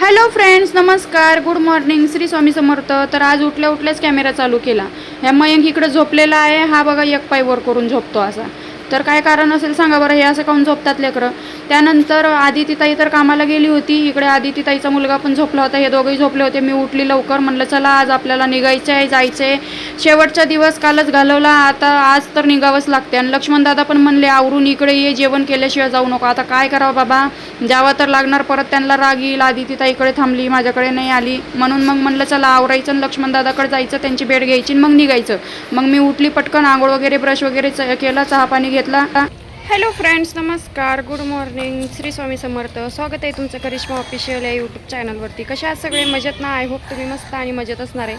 Hello friends, नमस्कार, good morning, Shri Swami Samarth. तर आज उठल्या उठल्याच कॅमेरा चालू केला. ह्या मयंक इकडे झोपलेला आहे. हा बघा एक पाय वर करून झोपतो असा. तर काय कारण असेल सांगा बरं, हे असं काऊन झोपतात लेकरं. त्यानंतर आदितीताई तर कामाला गेली होती. इकडे आदितीताईचा मुलगा पण झोपला होता. हे दोघंही झोपले होते. मी उठली लवकर, म्हणलं चला आज आपल्याला निघायचं आहे, जायचं आहे. शेवटचा दिवस कालच घालवला, आता आज तर निघावंच लागते. आणि लक्ष्मण दादा पण म्हणले आवरून इकडे ये, जेवण केल्याशिवाय जाऊ नको. आता काय करावं बाबा, जावं तर लागणार. परत त्यांना राग येईल, आदितीताईकडे थांबली, माझ्याकडे नाही आली. म्हणून मग म्हणलं चला आवरायचं आणि लक्ष्मण दादाकडे जायचं, त्यांची भेट घ्यायची मग निघायचं. मग मी उठली पटकन, आंघोळ वगैरे, ब्रश वगैरे केला, चहा पाणी घेतला. हॅलो फ्रेंड्स, नमस्कार, गुड मॉर्निंग, श्री स्वामी समर्थ. स्वागत आहे तुमचं करिश्मा ऑफिशियल या यूट्यूब चॅनलवरती. कशा आहात सगळे? मजेत ना? आय होप तुम्ही मस्त आणि मजेत असणार आहे.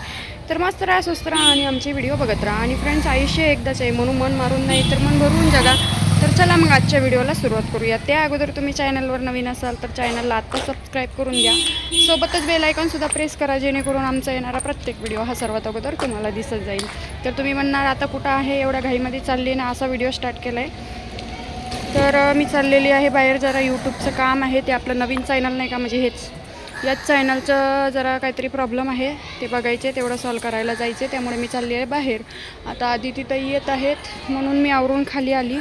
तर मस्त राहा, स्वस्त राहा आणि आमचे व्हिडिओ बघत राहा. आणि फ्रेंड्स, आयुष्य एकदाच आहे, म्हणून मन मारून नाही तर मन भरून जगा. तर चला मग आजच्या व्हिडिओला सुरुवात करूया. त्या अगोदर तुम्ही चॅनलवर नवीन असाल तर चॅनलला आत्ता सबस्क्राईब करून घ्या. सोबतच बेल आयकॉनसुद्धा प्रेस करा, जेणेकरून आमचा येणारा प्रत्येक व्हिडिओ हा सर्वात अगोदर तुम्हाला दिसत जाईल. तर तुम्ही म्हणणार आता कुठं आहे, एवढ्या घाईमध्ये चालली ना, असा व्हिडिओ स्टार्ट केला आहे. तर मी चाललेली आहे बाहेर, जरा यूट्यूबचं काम आहे. ते आपलं नवीन चॅनल नाही का, म्हणजे हेच याच चॅनलचं जरा काहीतरी प्रॉब्लेम आहे, ते बघायचे, तेवढं सॉल्व करायला जायचे. त्यामुळे मी चालली आहे बाहेर. आता आदितीताई येत आहेत म्हणून मी आवरून खाली आली.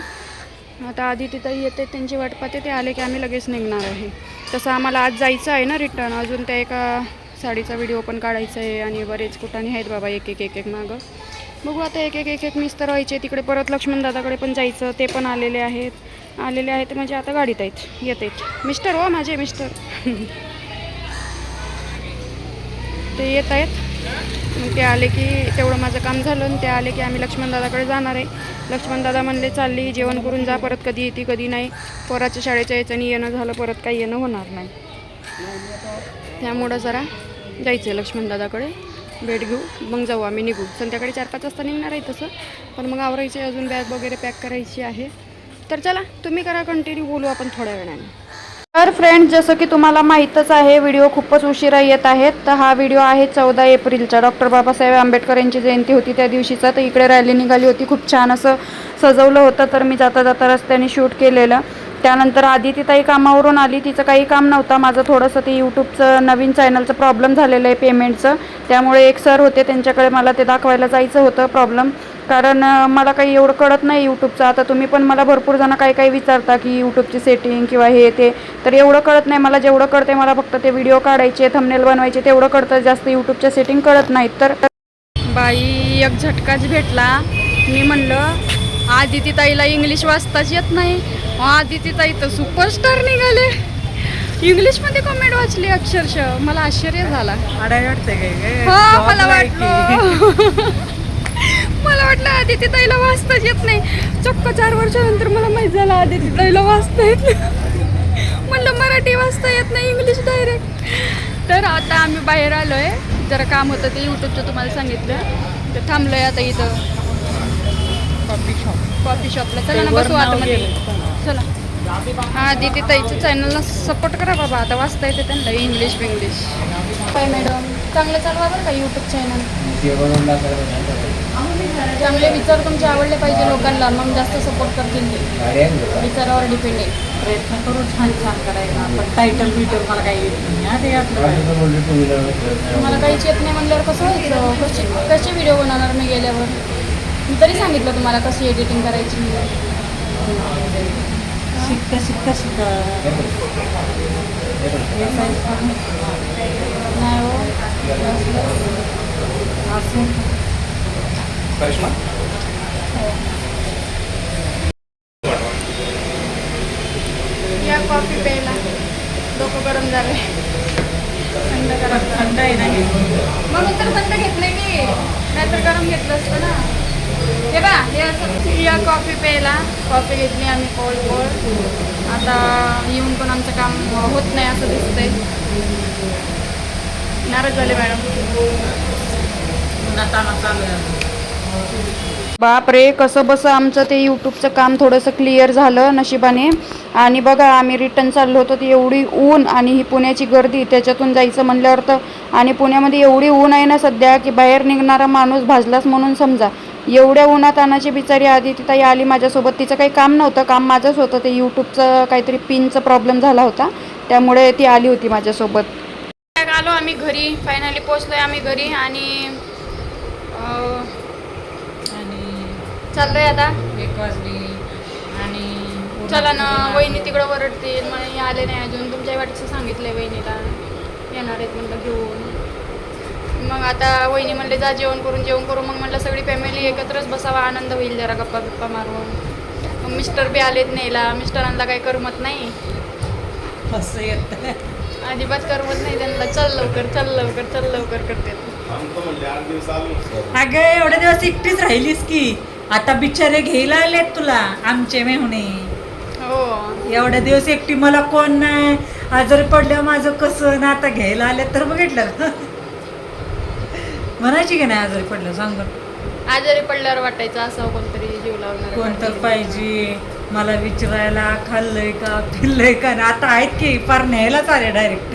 आता आदितीताई येते, त्यांची वाट पाहते. ते आले की आम्ही लगेच निघणार आहे. तसं आम्हाला आज जायचं आहे ना रिटर्न. अजून त्या एका साडीचा व्हिडिओ पण काढायचा आहे आणि बरेच कुठाने आहेत बाबा, एक एक मागं. बघू आता एक एक मिस्तर व्हायचे. तिकडे परत लक्ष्मण दादाकडे पण जायचं, ते पण आलेले आहेत म्हणजे आता गाडीत येत आहेत मिस्टर. हो माझे मिस्टर ते येत आहेत. मग ते आले की तेवढं माझं काम झालं आणि ते आले की आम्ही लक्ष्मण दादाकडे जाणार आहे. लक्ष्मण दादा म्हणले चालली, जेवण करून जा, परत कधी येते कधी नाही. पोराच्या शाळेच्या याच्याने येणं झालं, परत काही येणं होणार नाही. त्यामुळं जरा जायचं आहे लक्ष्मण दादाकडे, भेट घेऊ, मग जाऊ आम्ही, निघू. संध्याकाळी 4-5 वाजता निघणार आहे तसं. पण मग आवरायचे, अजून बॅग वगैरे पॅक करायची आहे. तर चला तुम्ही करा कंटिन्यू, बोलू आपण थोड्या वेळाने. तर फ्रेंड्स, जसं की तुम्हाला माहीतच आहे, व्हिडिओ खूपच उशिरा येत आहेत. तर हा व्हिडिओ आहे 14 एप्रिलचा. डॉक्टर बाबासाहेब आंबेडकर यांची जयंती होती त्या दिवशीचा. तर इकडे रॅली निघाली होती, खूप छान असं सजवलं होतं. तर मी जाता जाता रस्त्याने शूट केलेलं. त्यानंतर आदितीताई कामावरून आली, तिचं काही काम नव्हतं. माझं थोडंसं ते यूट्यूबचं नवीन चॅनलचं प्रॉब्लेम झालेलं आहे पेमेंटचं. त्यामुळे एक सर होते, त्यांच्याकडे मला ते दाखवायला जायचं होतं प्रॉब्लेम. कारण मला काही एवढं कळत नाही यूट्यूबचं. आता तुम्ही पण मला भरपूर जण काही विचारता की यूट्यूबची सेटिंग किंवा हे ते, तर एवढं कळत नाही मला. जेवढं कळते मला फक्त ते व्हिडिओ काढायचे, थंबनेल बनवायचे, तेवढं कळतं. जास्त यूट्यूबच्या सेटिंग कळत नाहीत. तर बाई एक झटकाच भेटला. मी म्हणलं आदितीताईला इंग्लिश वाचताच येत नाही. आदितीताई तर सुपरस्टार निघाले, इंग्लिशमध्ये कमेंट वाचली अक्षरशः. मला आश्चर्य झाला. हो, मला वाटलं आदितीताईला वाचताच येत नाही. चक्क 4 वर्षानंतर मला माहीत झालं आदितीताईला वाचता येत नाही. म्हणलं मराठी वाचता येत नाही, इंग्लिश डायरेक्ट. तर आता आम्ही बाहेर आलो आहे, जरा काम होतं ते यूट्यूबचं तुम्हाला सांगितलं. तर थांबलो आहे आता इथं कॉफी शॉपला. चला ना बसू आता मध्ये, चला. आदितीताईच्या चॅनलला सपोर्ट करा बाबा, आता वाचता येते त्यांना इंग्लिश बिंग्लिश. काय मॅडम, चांगलं चालवा बरं का यूट्यूब चॅनल. चांगले विचार तुमचे आवडले पाहिजे लोकांना, मग जास्त सपोर्ट करतील ते. विचारावर डिपेंड आहे. प्रयत्न करू छान करायला. पण टायटल बिटल मला काही येत नाही. तुम्हाला काहीच येत नाही म्हणल्यावर कसं व्हायचं? कसे व्हिडिओ बनवणार मी गेल्यावर? मी तरी सांगितलं तुम्हाला कशी एडिटिंग करायची. शिकता नाही हो, असं या कॉफी प्यायला. डोकं गरम झाले, थंड आहे ना. म्हणून तर बंद घेतले मी, नाहीतर गरम घेतलं असतं ना. हे बा, हे असं या कॉफी प्यायला. कॉफी घेतली आम्ही कोल्ड. आता येऊन पण आमचं काम होत नाही असं दिसतंय. नाराज झाले मॅडम. बाप रे, कसं बसं आमचं ते यूट्यूबचं काम थोडंसं क्लिअर झालं नशिबाने. आणि बघा आम्ही रिटर्न चाललो होतो, ती एवढी ऊन आणि ही पुण्याची गर्दी, त्याच्यातून जायचं म्हणल्यावर तर. आणि पुण्यामध्ये एवढी ऊन आहे ना सध्या की बाहेर निघणारा माणूस भाजलाच म्हणून समजा. एवढ्या उन्हात आणायची बिचारी आदितीताई आली माझ्यासोबत. तिचं काही काम नव्हतं, काम माझंच होतं. ते यूट्यूबचं काहीतरी पिनचा प्रॉब्लेम झाला होता, त्यामुळे ती आली होती माझ्यासोबत. आम्ही घरी फायनली पोचलोय आम्ही घरी आणि चाललोय आता 1 वाजली आणि चला ना. वहिनी तिकडं वरडतील म्हणे आले नाही अजून. तुमच्या वाटचं सांगितलंय वहिनीला येणार आहेत म्हणलं घेऊन. मग आता वहिनी म्हणले जा जेवण करू. मग म्हणलं सगळी फॅमिली एकत्रच बसावा, आनंद होईल जरा गप्पा मारून. मग मिस्टर बी आलेत न्यायला. मिस्टरांना काही करमत नाही, असं येतं अजिबात करमत नाही त्यांना. चल लवकर करते. अगं एवढे दिवस एकटीच राहिलीस की, आता बिचारे घ्यायला आलेत तुला आमचे मेहुणे. हो एवढ्या दिवस एकटी, मला कोण नाही, आजारी पडल्यावर माझं कसं ना, आता घ्यायला आले तर बघितलं म्हणायची की नाही आजारी पडलं सांग. आजारी पडल्यावर वाटायचं असं कोणतरी जीव लावणार कोण तर पाहिजे मला विचारायला, खाल्लंय का पिल्लंय का. ना आता आहेत की फार न्यायलाच आले डायरेक्ट.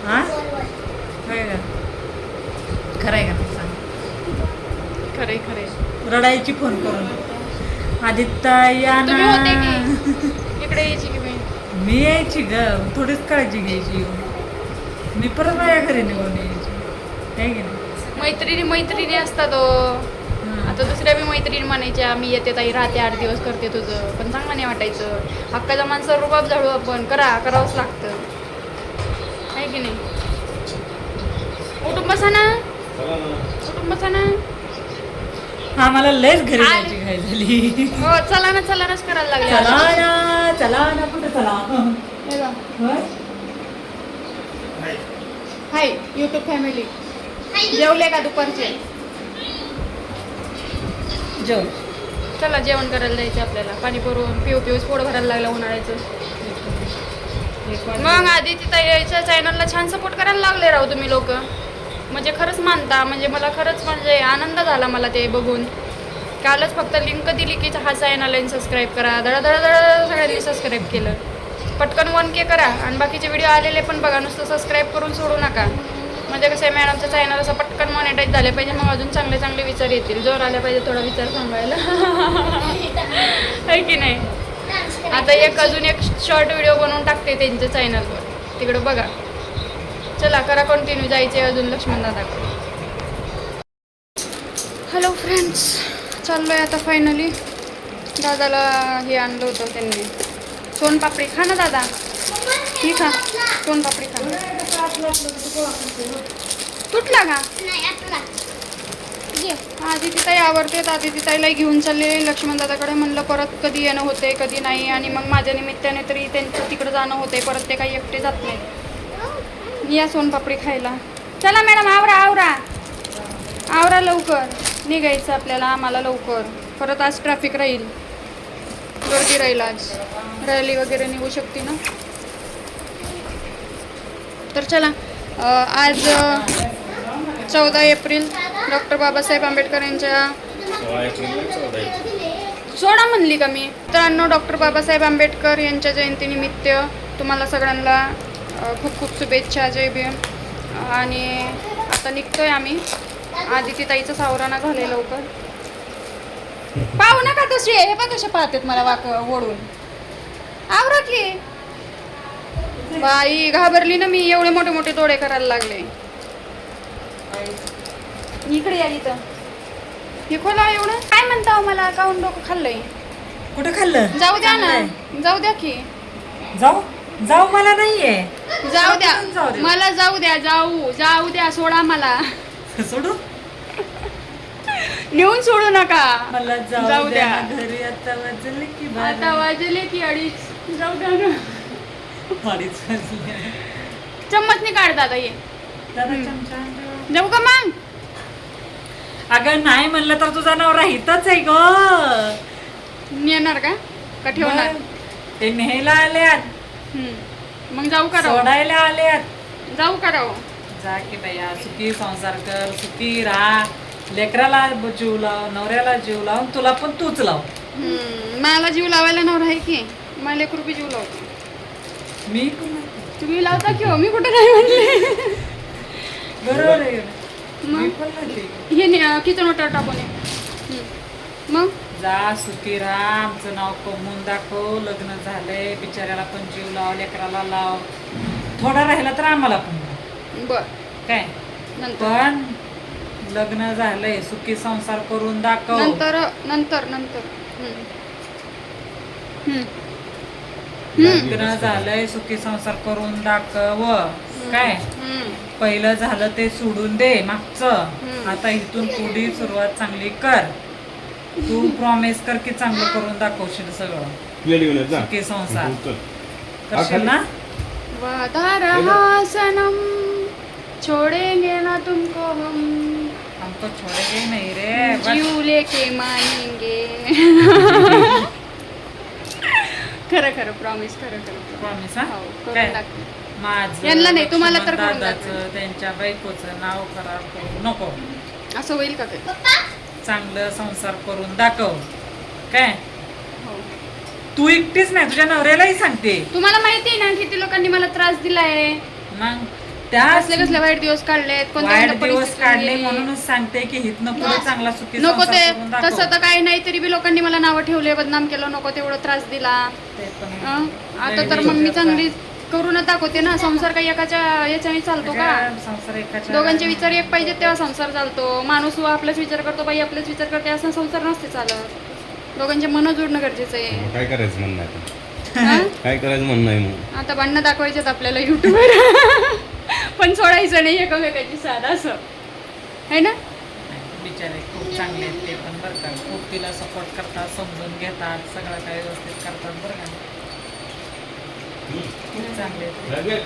हा होय का, खरंय का सांग. खरे रडायची फोन करून, आदित्य या ना. तुम्ही होते की इकडे यायची की मी यायची ग, थोडीच काळजी घ्यायची. मी परत माझ्या घरी निघून यायची आहे की नाही. मैत्रिणी असतात हो. आता दुसऱ्या बी मैत्रिणी म्हणायच्या मी येते ताई राहते 8 दिवस करते तुझं, पण चांगलं नाही वाटायचं. हक्काच्या माणसावर रुबाब झाडू आपण करावंच लागतं आहे की नाही. उठून बसा ना. हा मला लयच घरी जायची घाई झाली. हो चलानाच करायला लागले. चला ना कुठं चला. हाय युट्यूब फॅमिली, जेवले का दुपारचे? चला जेवण करायला जायचं आपल्याला. पाणी भरून पिऊस पोट भरायला लागलं उन्हाळ्याचं. मग आधी तिथं चॅनलला छान सपोर्ट करायला लागले राहू तुम्ही लोक. म्हणजे खरंच मानता, म्हणजे मला खरंच म्हणजे आनंद झाला मला ते बघून. कालच फक्त लिंक दिली की हा चॅनल सबस्क्राईब करा, धड सगळ्यांनी सबस्क्राईब केलं. पटकन 1K करा आणि बाकीचे व्हिडिओ आलेले पण बघा, नुसतं सबस्क्राईब करून सोडू नका. म्हणजे कसं आहे मॅडमचं चॅनल असं पटकन मॉनिटाईज झाले पाहिजे, मग अजून चांगले विचार येतील. जोर आल्या पाहिजे थोडा विचार सांगायला आहे की नाही. आता अजून एक शॉर्ट व्हिडिओ बनवून टाकते त्यांच्या चॅनलवर, तिकडं बघा. चला करा कंटिन्यू, जायचे अजून लक्ष्मण दादाकडे. हॅलो फ्रेंड्स, चाललोय आता फायनली. दादाला हे आणलं होतं त्यांनी सोनपापडी. खा ना दादा, ही खा सोनपापडी खा. तुटला का? आदिती ताई आवडते. आदिती ताईला घेऊन चालले लक्ष्मण दादाकडे. म्हणलं परत कधी येणं होते कधी नाही, आणि मग माझ्या निमित्ताने तरी त्यांचं तिकडं जाणं होते. परत ते काही एकटे जात नाही. या सोनपापडी खायला. चला मॅडम आवरा लवकर, निघायचं आपल्याला. आम्हाला लवकर, परत आज ट्रॅफिक राहील, गर्दी राहील. आज रॅली वगैरे निघू शकते ना. तर चला, आज 14 एप्रिल डॉक्टर बाबासाहेब आंबेडकर यांच्या 16 म्हणली का मी. मित्रांनो, डॉक्टर बाबासाहेब आंबेडकर यांच्या जयंतीनिमित्त तुम्हाला सगळ्यांना खूप खूप शुभेच्छा. जय भीम. आणि आता निघतोय आम्ही. आदिती ताईचं सावराना झाले लवकर. पाहू नका तशी, हे बघ कशा पाहतात मला ओढून. आवरा की बाई, घाबरली ना मी. एवढे मोठे मोठे डोळे करायला लागले. इकडे या, इथं हे खोला. एवढं काय म्हणता मला, काऊन डोकं खाल्लंय? कुठं खाल्लं? जाऊ द्या ना, जाऊ द्या की. जाऊ मला नाहीये. जाऊ द्या मला, जाऊ द्या, सोडा मला. सोडू नेऊन सोडू नका मला. जाऊ द्या घरी. आता वाजले की 2:30. जाऊ द्या ना. 2:30 वाजले. चम्मचने काढ दादा. ये जाऊ का मग? अगं नाही म्हणलं तर तुझा नवरा इथंच आहे ग. नेणार का ठेवणार? ते न्यायला आल्यात. मग जाऊ का सोडायला आल्यात. जाऊ का राव? जा की बाया, सुखी संसार कर, सुखी राहा. लेकराला जीव लाव, नवऱ्याला जीव लाव, तुला पण तूच लाव. मला जीव लावायला नवरा आहे की. मला लेकरू बी जीव लावतो. मी तुम्ही लावता की हो? मी कुठे नाही म्हणले. बरोबर आहे. हे किचन वाटर टाकून ये. मग जा, सुखी राहा. आमचं नाव कमवून दाखव. लग्न झालंय, बिचाऱ्याला पण जीव लाव, लेकराला लाव. थोडा राहिला तर आम्हाला पण. बर काय नंतर पण लग्न झालंय सुखी संसार करून दाखव. नंतर नंतर नंतर हम्म. हम्म. लग्न झालंय सुखी संसार करून दाखव. काय हम्म. पहिलं झालं ते सोडून दे मागचं. हम्म. आता इथून पुढे सुरुवात चांगली कर. तू प्रॉमिस कर की चांगलं करून दाखवशील सगळं. सुखी संसार करशील ना. वादा रहा सनम छोड़ेंगे ना तुमको हम तो छोडेगे नाही रे बस. जीव लेके मानेंगे. खरं खरं प्रॉमिस खरं खरं प्रॉमिस हो, करून काय दाखव. माझं यांना नाही, तुम्हाला तर लक्ष्मण करून दादाचं दाखवेल. त्यांच्या बायकोचं नाव खराब करू नको. असं होईल का काही चांगलं संसार करून दाखव. काय हो. तू एकटीच नाही तुझ्या नवऱ्यालाही सांगते. तुम्हाला माहिती आहे ना किती लोकांनी मला त्रास दिलाय. मग त्या कसले कसले वाईट दिवस काढलेत कोणत्या वाईट कोणत्या दिवस परिस्थितीतून काढले गेले. म्हणूनच सांगते की हितनं पुढे चांगला सुखी नको संसार ते करून दाखव. तसं तर काही नाही तरी बी लोकांनी मला नावं ठेवले बदनाम केलं नको तेवढं त्रास दिला. ते पण हं? आता तर मग मी चांगली करूनच दाखवते ना. संसार काही एकाच्या याच्याने चालतो का. संसार एकाच्या दोघांचे विचार एक पाहिजे तेव्हा संसार चालतो. माणूस आपलाच विचार करतो बाई आपलाच विचार करते असं संसार नसते चालत. दोघांचे मन जोडणं गरजेचं आहे. काय करायचं म्हणणं आहे हं? काय करायचं म्हणणं आहे मग आता भांडणं दाखवायचेत आपल्याला युट्यूबवर. पण सोडायचं नाही एकमेकाची साध असं है ना. बिचारे खूप चांगले आहेत ते पण बरं का. खूप तिला सपोर्ट करतात समजून घेतात सगळं काही व्यवस्थित करतात बरं का. खूप चांगले आहेत ते.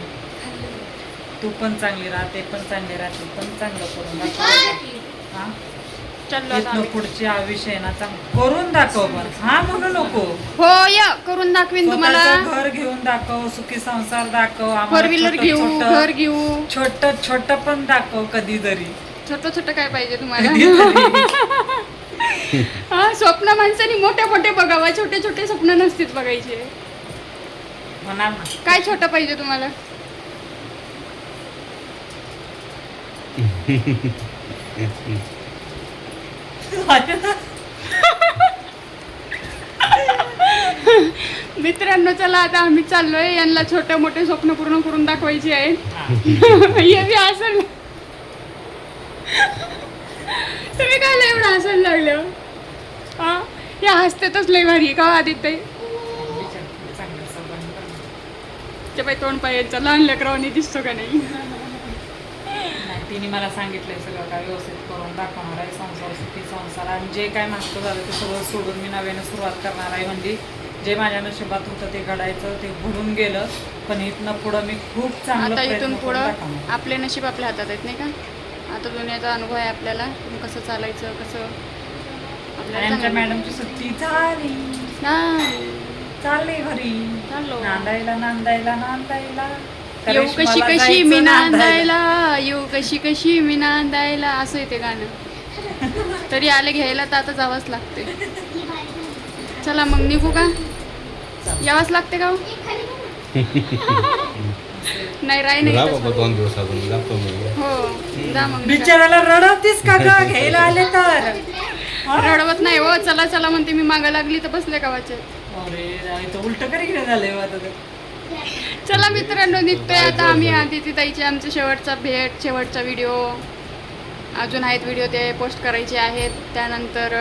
तू पण चांगली राहते पण चांगली राहते पण चांगलं करून दाखव. हा चाललो आता इथनं आम्ही. पुढची आयुष्य आहे ना चांगलं करून दाखव. पण हा म्हणू नको. हो या करून दाखवीन तुम्हाला. स्वतःचं घर घेऊन दाखव सुखी संसार दाखव. फोर व्हीलर घेऊ घर घेऊ. छोट छोट पण दाखव कधीतरी. छोटं छोटं काय पाहिजे तुम्हाला. कधीतरी. हा स्वप्न माणसाने मोठे मोठे बघावा छोटे छोटे स्वप्न नसतील बघायचे. म्हणा ना. काय छोटं पाहिजे तुम्हाला. मित्रांनो चला आता आम्ही चाललोय. यांना छोटे मोठे स्वप्न पूर्ण करून दाखवायची आहे. हे बी हसायला तुम्ही काय लय एवढं हसायला लागले हो? हा हे हसतेतच लय भारी का आदित्य. चांगलं संबंध कर. ते बाई तोंड पायाचा लहान लेकरावानी दिसतो का नाही. नाही तिने मला सांगितलंय सगळं काय व्यवस्थित करून दाखवणार आहे. संसार सुखी संसार आणि जे काय मागचं झालं ते सगळं सोडून मी नव्यानं सुरुवात करणार आहे. म्हणजे जे माझ्या नशिबात होतं ते घडायचं ते घडून गेलं. पण इथनं पुढं मी खूप चांगलं आता प्रयत्न इथून करून पुढं दाखवणार. आपले नशीब आपल्या हातात आहेत नाही का. आता दुनियाचा अनुभव आहे आपल्याला कसं चालायचं कसं आणि आपल्याला आमच्या चांगलं. मॅडमची सुट्टी झाली. नाही. चालले घरी चाललो. नांदायला नांदायला नांदायला. येऊ कशी करिश्माला कशी जायचं मी नांदायला. नांदायला येऊ कशी कशी मी नांदायला असं येते गाणं. तरी आले घ्यायला तर आता जावंच लागते. चला मग निघू का. यावंच लागते का हो? नाही राही नाही राहा इथंच बाबा 2 दिवस अजून जातो मी. हो जा मग निघा. बिचाराला रडवतीस का ग घ्यायला आले तर. रडवत नाही हो. चला चला म्हणते मी मागं लागली तर बसले गावाचे. अरे उलट करी झालंय हो आता ते. चला मित्रांनो निघतोय आता आम्ही. आदिती ताईचे आमचे शेवटचा भेट शेवटचा व्हिडिओ अजून आहेत. व्हिडिओ ते पोस्ट करायचे आहेत. त्यानंतर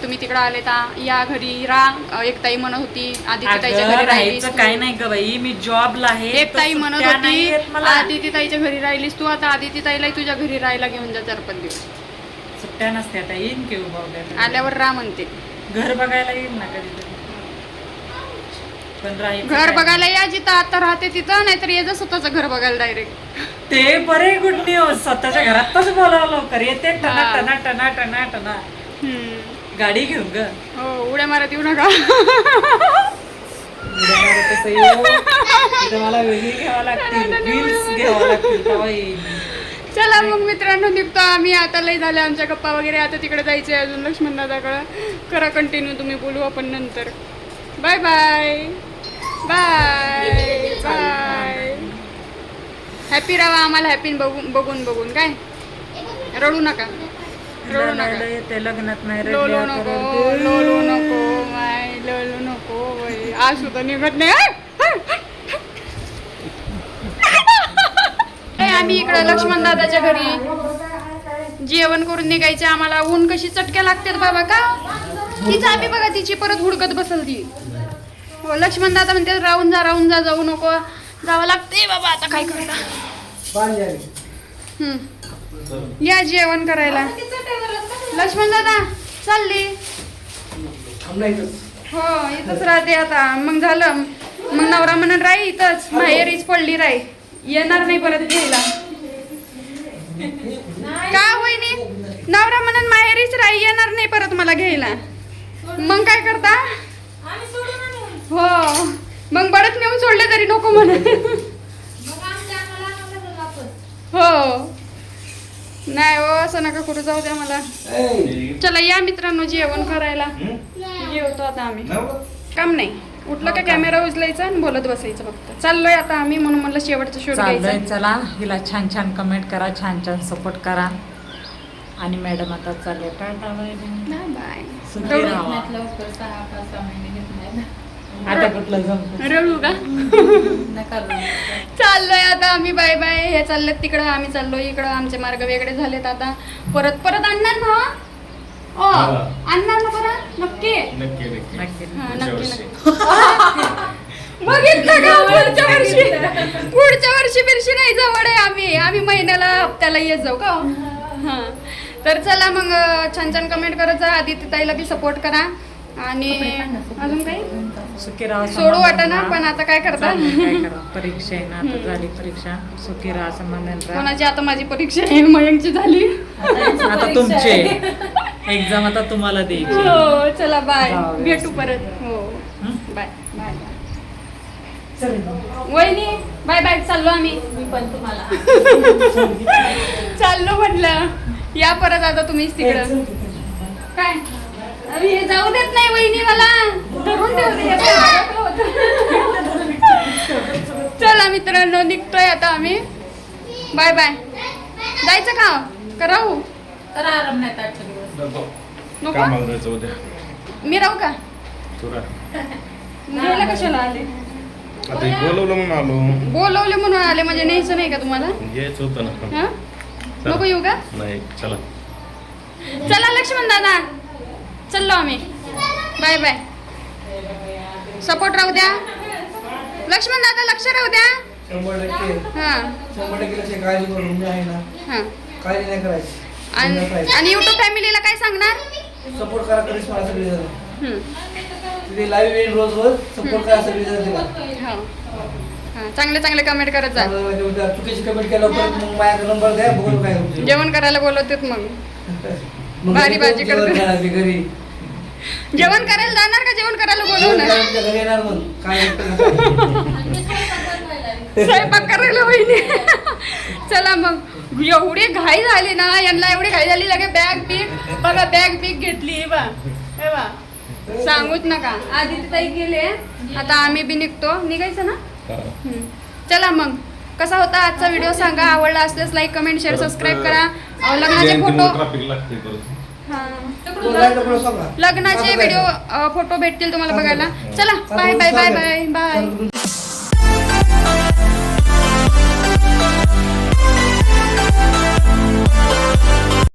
तुम्ही तिकडं आले तर या घरी राहा. एक ताई म्हणत होती आदिती ताईच्या अगं, घरी राहिलीस राहायचं तू. काय नाही ग बाई मी जॉबला आहे. एक तर ताई म्हणत सुट्ट्या नाही होती आहेत मला. आदिती ताईच्या घरी राहिलीस तू. आता आदिती ताईला तुझ्या घरी राहायला घेऊन जा 4-5 दिवस. सुट्ट्या नसते आता येईन की उभा आल्यावर राहा म्हणते. घर बघायला येईल ना कधीतरी. पण राहायचं घर काय? बघायला या जिथं आता राहते तिथं. नाहीतर ये जा स्वतःचं घर बघायला डायरेक्ट. ते बरे गुड न्यूज. स्वतःच्या घरातच बोलावं लवकर येते टना हा. टना टना टना टना गाडी घेऊन ग. हो उड्या मारत येऊ नका. उड्या मारत कसं येऊ? इथं मला वेगळी घ्यावं लागतील व्हील्स घ्यावं लागतील तेव्हा येईल. चला मग मित्रांनो निघतो आम्ही. आता लय झाले आमच्या गप्पा वगैरे. आता तिकडे जायचंय अजून लक्ष्मण दादाकडं. करा कंटिन्यू तुम्ही. बोलू आपण नंतर. Bye bye bye bye. Happy राहा. आम्हाला हॅपी बघून बघून बघून काय. रडू नका रडू नका. रडायला येते लग्नात नाही लोलू रडल्या नको तर लोलू नको माय लोलू नको बाई. आज सुद्धा निघत नाही. आम्ही इकडं लक्ष्मण दादाच्या घरी जेवण करून निघायचे. आम्हाला ऊन कशी चटक्या लागतात बाबा का. तिचं आम्ही बघा तिची परत हुडकत बसल ती. हो लक्ष्मण दादा म्हणते राहून जा जाऊ नको, जावं लागते बाबा आता काय करता. या जेवण करायला. लक्ष्मण दादा चालली. हो इथंच राहते आता. मग झालं मग नवरा म्हणून राही इथंच माहेरीच पडली राही, येणार नाही परत घ्यायला. का वहिनी नवरा म्हणून माहेरीच राही, येणार नाही परत मला घ्यायला. मग काय करता. हो मग बरंच नेऊन सोडले तरी नको म्हणून. हो नाही हो असं नका करू, जाऊ द्या मला. चला या मित्रांनो जेवण करायला. जेवतो आता आम्ही. काम नाही उठलं का कॅमेरा उचलायचा आणि बोलत बसायचं फक्त. चाललोय आता आम्ही म्हणून म्हणलं शेवटचं शूट घ्यायचं. चला हिला छान छान कमेंट करा, छान छान सपोर्ट करा. आणि मॅडम आता चालले टाटा बाय बाय. आता कुठलं जमतं रडू का. चाललोय आता आम्ही बाय बाय. हे चाललेत तिकडं, आम्ही चाललोय इकडं. आमचे मार्ग वेगळे झालेत आता. परत आणणार ना. ओ आणणार ना परत. नक्की नक्की नक्की नक्की हा, नक्की. बघितलं का पुढच्या वर्षी बिरशी नाही जवळ आहे. आम्ही महिन्याला हप्त्याला येत जाऊ का. हा तर चला मग छान छान कमेंट करत जा. आदिती ताईला बी सपोर्ट करा. आणि अजून काही सुखी राहा, सोडू वाटाना पण आता काय करता. काय करा, परीक्षा आहे ना आता झाली परीक्षा. सुखी राहा, समाधान राहा. कोणाची आता माझी परीक्षा आहे, मयंकची झाली. आता तुमचे एक्झाम आता तुम्हाला द्यायची. हो चला बाय, जाऊ. भेटू परत. हो बाय बाय. चल. वहिनी बाय बाय. चाललो आम्ही. मी पण तुम्हाला चाललो म्हटलं. या परत आता तुम्हीच तिकडं. काय अरे हे जाऊ देत नाही वहिनी मला. धरून ठेवते. चला मित्रांनो निघतोय आता आम्ही. Bye bye. जायचं का करावं तर आराम नाही आजच्या दिवस. नको कामाला जायचं उद्या. मी राहू का. तुला गेला कशाला आले. आता हे बोलवलं म्हणून आलो. बोलवले म्हणून आले म्हणजे न्यायचं नाही का तुम्हाला. यायचं होतं ना. हा नको येऊ का. नाही चला. चला लक्ष्मण दादा चाललो आम्ही. Bye bye. सपोर्ट राहू द्या लक्ष्मण दादा. लक्ष राहू द्या. 100% हा 100% काळजी करून मी आहे ना. हा काळजी नाही करायची. आणि युट्यूब फॅमिलीला काय सांगणार. सपोर्ट करा करिश्मा सगळी जण. हम्म. तिथे लाईव्ह येईल रोज रोज. सपोर्ट करा सगळी जण तिला. हो हा चांगले कमेंट करत जा. चुकीची कमेंट केलं परत मग माझ्या नंबर द्या बघू काय होतं. जेवण करायला बोलवतात मग. मग भारी भाजी जेवण करते. करायला घरी. जेवण करायला जाणार का जेवण करायला जेवण बोलवणार. करायला घरी येणार मग काय होतं. स्वयंपाक करायला वहिनी. चला मग एवढी घाई झाली ना यांना. एवढी घाई झाली लगे बॅग बिग बघा. बॅग बिग घेतली. हे बा सांगूच नका. आदिती ताई गेले आता आम्ही बी निघतो. निघायचं ना. चला मग कसा होता आजचा व्हिडिओ सांगा. आवडला असल्यास लाईक कमेंट शेअर सबस्क्राईब करा. लग्नाचे फोटो ट्रॅफिक लागते परत. लग्नाचे व्हिडिओ फोटो भेटतील तुम्हाला बघायला. चला bye bye bye bye bye.